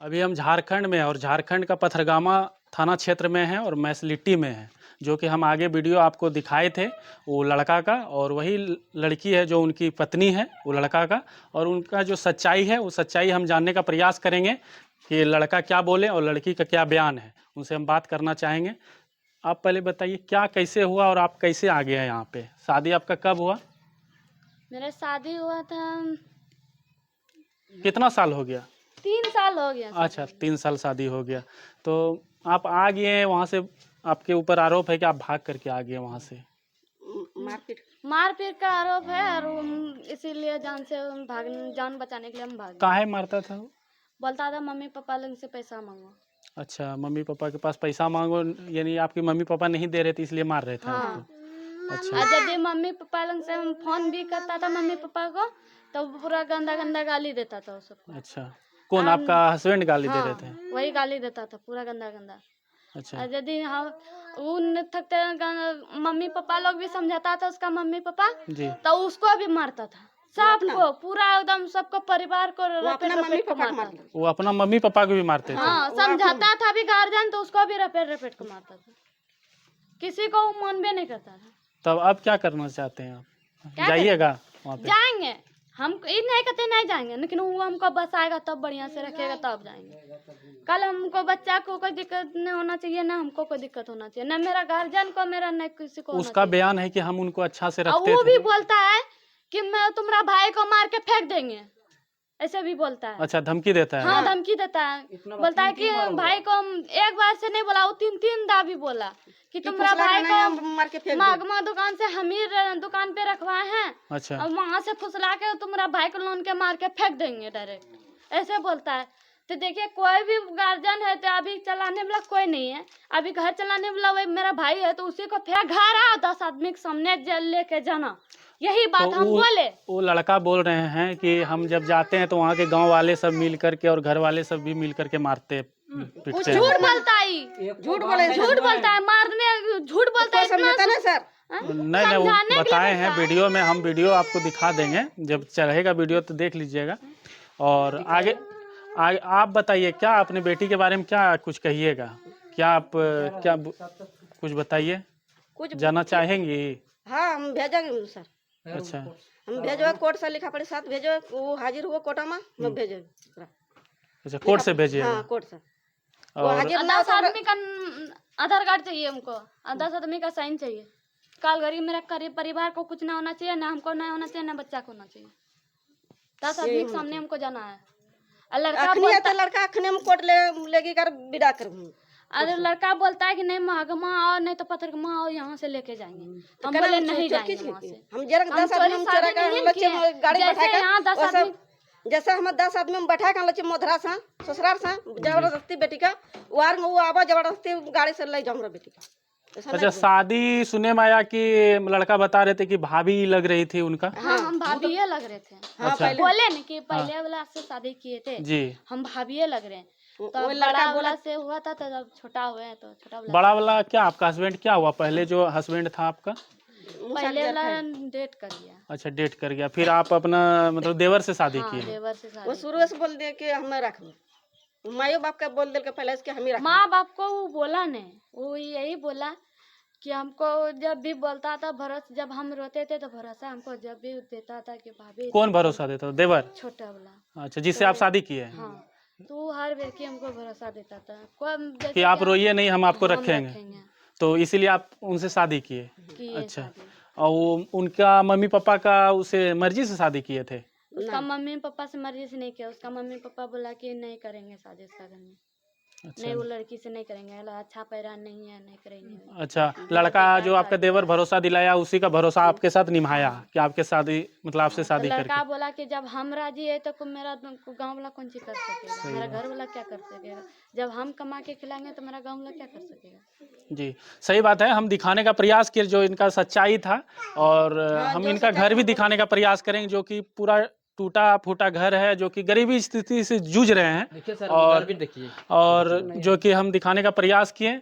अभी हम झारखंड में हैं और झारखंड का पथरगामा थाना क्षेत्र में है और मैसलिट्टी में है, जो कि हम आगे वीडियो आपको दिखाए थे वो लड़का का, और वही लड़की है जो उनकी पत्नी है वो लड़का का, और उनका जो सच्चाई है वो सच्चाई हम जानने का प्रयास करेंगे कि लड़का क्या बोले और लड़की का क्या बयान है, उनसे हम बात करना चाहेंगे। आप पहले बताइए क्या कैसे हुआ और आप कैसे आ गए हैं यहाँ पे? शादी आपका कब हुआ? मेरा शादी हुआ था कितना साल हो गया? 3 साल हो गया। अच्छा, 3 साल शादी हो गया। तो आप आ गए हैं वहाँ से, आपके ऊपर आरोप है कि आप भाग करके आ गए वहाँ से। मारपीट का आरोप है और इसीलिए जान बचाने के लिए हम भाग। काहे मारता था वो? बोलता था मम्मी पापा लोग से पैसा मांगो। अच्छा, मम्मी पापा के पास पैसा मांगो, यानी आपके मम्मी पापा नहीं दे रहे थे इसलिए मार रहे थे आपको। अच्छा, और जब भी मम्मी पापा लोग से हम फोन भी करता था मम्मी पापा को, तो पूरा गंदा गंदा गाली देता था उस सबको। अच्छा, कौन आपका हस्बैंड गाली दे रहे थे? वही गाली देता था पूरा गंदा गंदा। अच्छा, और यदि हम उन थकते मम्मी पापा लोग भी समझाता था उसका मम्मी पापा, जी, तो उसको भी मारता था, सबको पूरा एकदम सबको परिवार को रपेट रपेट के मारता था। वो अपना मम्मी पापा को भी मारते थे? हाँ, समझाता था भी गार्जियन तो उसको भी रपेट रपेट के मारता था, किसी को वो मानबे नहीं करता था। तब अब क्या करना चाहते हैं आप? क्या जाइएगा वहाँ पे? जाएंगे हम, ये नहीं कहते नहीं जाएंगे, लेकिन वो हमको बसाएगा तब बढ़िया से रखेगा तब जाएंगे। कल हमको बच्चा को कोई दिक्कत नहीं होना चाहिए, ना हमको कोई दिक्कत होना चाहिए, ना मेरा गार्जियन को, मेरा न किसी को। उसका बयान है कि हम उनको अच्छा से और रखते वो थे। भी बोलता है कि मैं तुम्हारा भाई को मार के फेंक देंगे, ऐसे भी बोलता है। अच्छा, धमकी देता है? हाँ, धमकी देता है, बोलता है कि भाई को एक बार से नहीं बोला, वो 3 दा भी बोला कि तुम्हारा भाई को मागमा दुकान से हम ही दुकान पे रखवाए हैं। अच्छा, और वहाँ से फुसला के तुम्हारा भाई को लोन के मार के फेंक देंगे डायरेक्ट, ऐसे बोलता है। तो देखिए कोई भी गार्जियन है तो अभी चलाने वाला कोई नहीं है, अभी घर चलाने वाला वही मेरा भाई है, तो उसी को फेंक घर आओ 10 आदमी के सामने लेके जाना, यही बात तो हम बोले। वो लड़का बोल रहे हैं कि हम जब जाते हैं तो वहाँ के गांव वाले सब मिल करके और घर वाले सब भी मिल करके मारते पीटते हैं। झूठ बोलता है, झूठ बोलता है, मारने झूठ बोलता है इतना सर। नहीं, वो बताए हैं वीडियो में, हम वीडियो आपको दिखा देंगे, जब चलेगा वीडियो तो देख लीजिएगा। और आगे आप बताइए क्या अपने बेटी के बारे में क्या कुछ कहिएगा, क्या आप क्या कुछ बताइए, कुछ जाना चाहेंगी? हाँ, हम भेजेंगे सर। अच्छा, हम भेजो, कोर्ट से लिखा पड़े साथ भेजो, वो हाजिर हुआ कोर्ट में, हम भेजो। अच्छा, कोर्ट से भेजिए? हाँ, कोर्ट से। वो और हाजिर 10 आदमी का आधार कार्ड चाहिए हमको, 10 आदमी का साइन चाहिए। काल गरीब मेरा परिवार को कुछ ना होना चाहिए, ना हमको ना होना चाहिए, ना बच्चा को होना चाहिए। 10 आदमी के सामने हमको जाना है। और लड़का अखने में कोर्ट लेगी कर विदा कर। अरे लड़का बोलता है कि नहीं महगमा और नहीं तो पथरगामा और यहाँ से लेके जाएंगे, तो हम बोले नहीं जाएंगे वहाँ से। हम जरा 10 आदमी चढ़ा कर गाड़ी बैठा कर, जैसे हम 10 आदमी में बैठा कर लचे मोधरा से ससुराल से जबरदस्ती बेटी का वार में वो आवा जबरदस्ती गाड़ी से ले जाऊंगा बेटी का। अच्छा, शादी सुने में आया कि लड़का बता रहे थे कि भाभी लग रही थी उनका? हाँ, हम भाभी लग रहे थे। हाँ, अच्छा, बोले न कि पहले वाला से शादी किए थे जी, हम भाभी लग रहे हैं। तो बड़ा वाला से हुआ था, तो जब छोटा हुए हैं तो छोटा वाला। बड़ा वाला क्या आपका हस्बैंड क्या हुआ? पहले जो हस्बैंड था आपका? पहले वाला डेट कर गया। अच्छा, डेट कर गया, फिर आप अपना मतलब देवर से शादी किए? देवर से शादी। वो शुरू से बोल दिया कि हमें रखो, माँ बाप का बोल दिल के पहले इसके हम ही रखो। माँ बाप को वो बोला नहीं, वो यही बोला कि हमको जब भी बोलता था भरोसा, जब हम रोते थे तो भरोसा हमको जब भी देता था कि भाभी। कौन भरोसा देता था? देवर? छोटा वाला। अच्छा, जिससे आप शादी किए? हाँ, तो हर व्यक्ति हमको भरोसा देता था कि आप रोइए नहीं, हम आपको रखेंगे, तो इसीलिए आप उनसे शादी किए? अच्छा, और उनका मम्मी पापा का उसे मर्जी से शादी किए थे? उसका मम्मी पापा से मर्जी से नहीं किया, उसका मम्मी पापा बोला कि नहीं करेंगे शादी इसका घर में। अच्छा, नहीं वो लड़की से नहीं करेंगे, अच्छा पैरा नहीं है, नहीं करेंगे। अच्छा, लड़का जो आपका देवर भरोसा दिलाया उसी का भरोसा आपके साथ निभाया कि आपके शादी मतलब आपसे शादी करके? लड़का बोला कि जब हम राजी है तो मेरा गांव वाला कौन चीज कर सकेगा, मेरा घर वाला क्या कर सकेगा, जब हम कमा के खिलाएंगे तो मेरा गांव वाला क्या कर सकेगा। जी, सही बात है, हम दिखाने का प्रयास किए जो इनका सच्चाई था, और हम इनका घर भी दिखाने का प्रयास करेंगे जो कि पूरा टूटा फूटा घर है, जो कि गरीबी स्थिति से जूझ रहे हैं, और जो कि हम दिखाने का प्रयास किए।